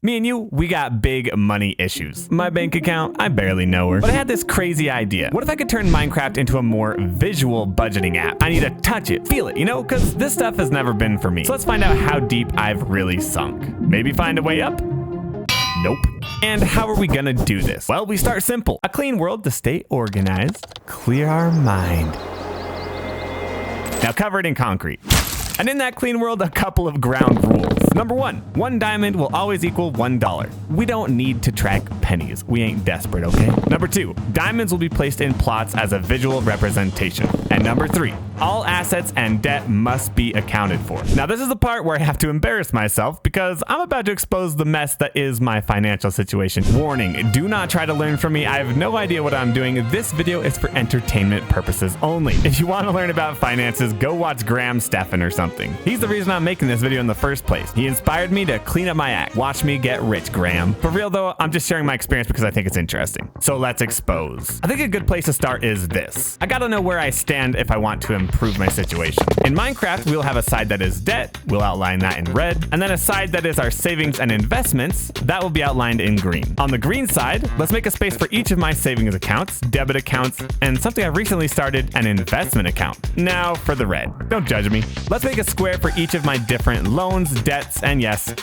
Me and you, we got big money issues. My bank account, I barely know her. But I had this crazy idea. What if I could turn Minecraft into a more visual budgeting app? I need to touch it, feel it, you know, because this stuff has never been for me. So let's find out how deep I've really sunk. Maybe find a way up? Nope. And how are we gonna do this? Well, we start simple. A clean world to stay organized, clear our mind. Now cover it in concrete. And in that clean world, a couple of ground rules. Number one diamond will always equal $1. We don't need to track pennies. We ain't desperate, okay? Number two, diamonds will be placed in plots as a visual representation. And number three, all assets and debt must be accounted for. Now, this is the part where I have to embarrass myself because I'm about to expose the mess that is my financial situation. Warning, do not try to learn from me. I have no idea what I'm doing. This video is for entertainment purposes only. If you want to learn about finances, go watch Graham Stephan or something. He's the reason I'm making this video in the first place. He inspired me to clean up my act. Watch me get rich, Graham. For real though, I'm just sharing my experience because I think it's interesting. So let's expose. I think a good place to start is this. I gotta know where I stand if I want to improve my situation. In Minecraft, we'll have a side that is debt. We'll outline that in red. And then a side that is our savings and investments. That will be outlined in green. On the green side, let's make a space for each of my savings accounts, debit accounts, and something I've recently started, an investment account. Now for the red. Don't judge me. Let's make a square for each of my different loans, debts, and yes,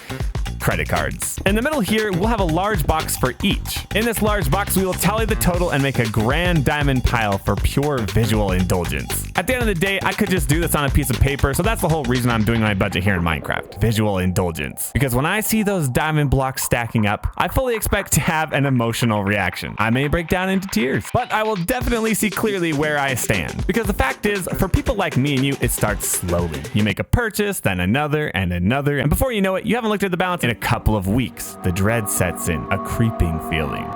credit cards. In the middle here, we'll have a large box for each. In this large box, we will tally the total and make a grand diamond pile for pure visual indulgence. At the end of the day, I could just do this on a piece of paper, so that's the whole reason I'm doing my budget here in Minecraft. Visual indulgence. Because when I see those diamond blocks stacking up, I fully expect to have an emotional reaction. I may break down into tears, but I will definitely see clearly where I stand. Because the fact is, for people like me and you, it starts slowly. You make a purchase, then another, and before you know it, you haven't looked at the balance in a couple of weeks. The dread sets in, a creeping feeling.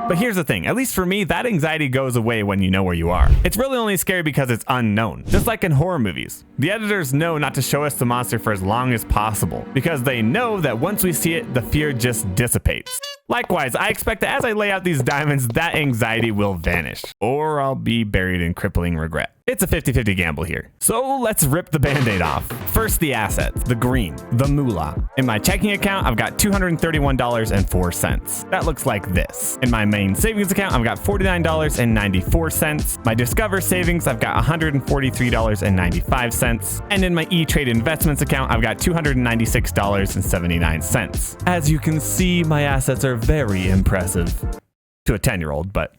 But here's the thing, at least for me, that anxiety goes away when you know where you are. It's really only scary because it's unknown. Just like in horror movies. The editors know not to show us the monster for as long as possible, because they know that once we see it, the fear just dissipates. Likewise, I expect that as I lay out these diamonds, that anxiety will vanish, or I'll be buried in crippling regret. It's a 50-50 gamble here. So let's rip the band-aid off. First, the assets, the green, the moolah. In my checking account, I've got $231.04. That looks like this. In my main savings account, I've got $49.94. My Discover savings, I've got $143.95. And in my E-Trade investments account, I've got $296.79. As you can see, my assets are very impressive. To a 10-year-old, but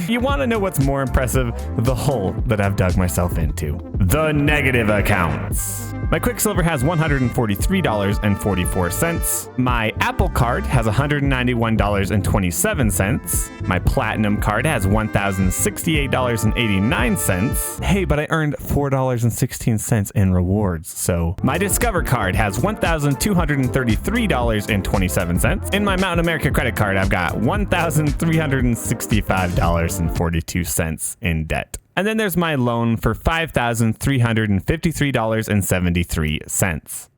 you want to know what's more impressive? The hole that I've dug myself into. The negative accounts. My Quicksilver has $143.44. My Apple Card has $191.27. My Platinum Card has $1,068.89. Hey, but I earned $4.16 in rewards, so. My Discover Card has $1,233.27. In my Mountain America credit card, I've got $1,365.42 in debt. And then there's my loan for $5,353.73.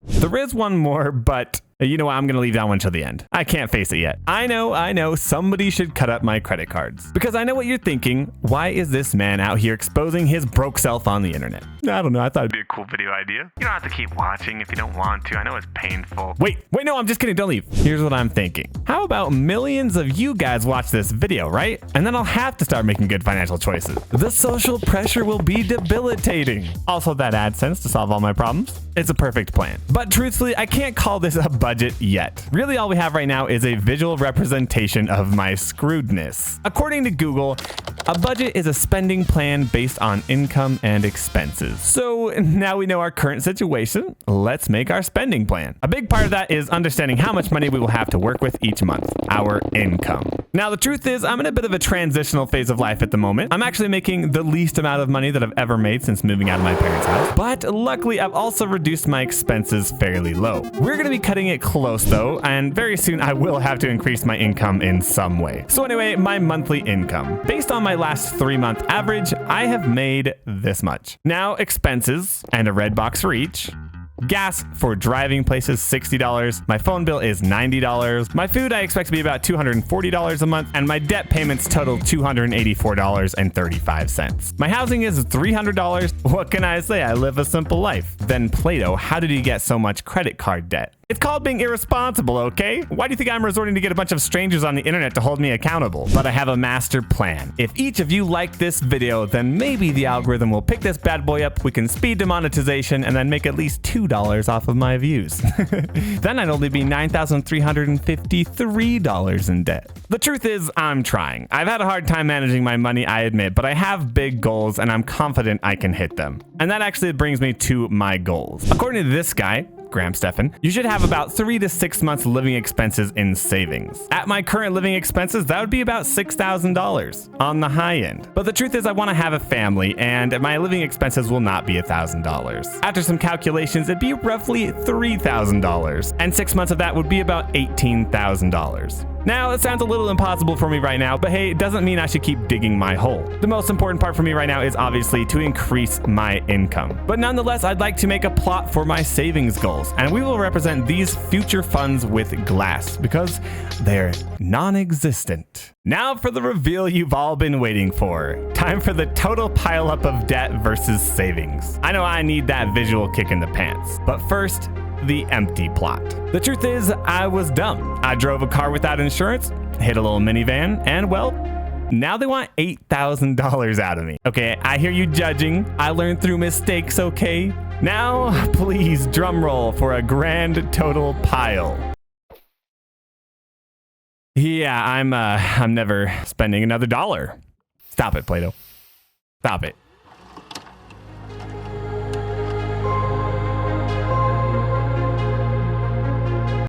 There is one more, but you know what? I'm going to leave that one till the end. I can't face it yet. I know, somebody should cut up my credit cards. Because I know what you're thinking. Why is this man out here exposing his broke self on the internet? I don't know. I thought it'd be a cool video idea. You don't have to keep watching if you don't want to. I know it's painful. Wait, no, I'm just kidding. Don't leave. Here's what I'm thinking. How about millions of you guys watch this video, right? And then I'll have to start making good financial choices. The social pressure will be debilitating. Also, that AdSense to solve all my problems. It's a perfect plan. But truthfully, I can't call this a budget yet. Really, all we have right now is a visual representation of my screwedness. According to Google, a budget is a spending plan based on income and expenses. So now we know our current situation. Let's make our spending plan. A big part of that is understanding how much money we will have to work with each month, our income. Now, the truth is I'm in a bit of a transitional phase of life at the moment. I'm actually making the least amount of money that I've ever made since moving out of my parents' house. But luckily, I've also reduced my expenses fairly low. We're going to be cutting it close though, and very soon I will have to increase my income in some way. So anyway, my monthly income. Based on my last 3-month average, I have made this much. Now, expenses, and a red box for each. Gas for driving places, $60. My phone bill is $90. My food I expect to be about $240 a month, and my debt payments total $284.35. My housing is $300. What can I say? I live a simple life. Then Plato, how did he get so much credit card debt? It's called being irresponsible, okay? Why do you think I'm resorting to get a bunch of strangers on the internet to hold me accountable? But I have a master plan. If each of you like this video, then maybe the algorithm will pick this bad boy up, we can speed to monetization, and then make at least $2 off of my views. Then I'd only be $9,353 in debt. The truth is, I'm trying. I've had a hard time managing my money, I admit, but I have big goals and I'm confident I can hit them. And that actually brings me to my goals. According to this guy, Graham Stephan, you should have about 3 to 6 months living expenses in savings. At my current living expenses, that would be about $6,000 on the high end. But the truth is I want to have a family and my living expenses will not be $1,000. After some calculations, it'd be roughly $3,000. And 6 months of that would be about $18,000. Now, it sounds a little impossible for me right now, but hey, it doesn't mean I should keep digging my hole. The most important part for me right now is obviously to increase my income. But nonetheless, I'd like to make a plot for my savings goals, and we will represent these future funds with glass because they're non-existent. Now for the reveal you've all been waiting for. Time for the total pileup of debt versus savings. I know I need that visual kick in the pants, but first, the empty plot. The truth is, I was dumb. I drove a car without insurance, hit a little minivan, and well, now they want $8,000 out of me. Okay, I hear you judging. I learned through mistakes, okay? Now, please drum roll for a grand total pile. Yeah, I'm never spending another dollar. Stop it, Plato. Stop it.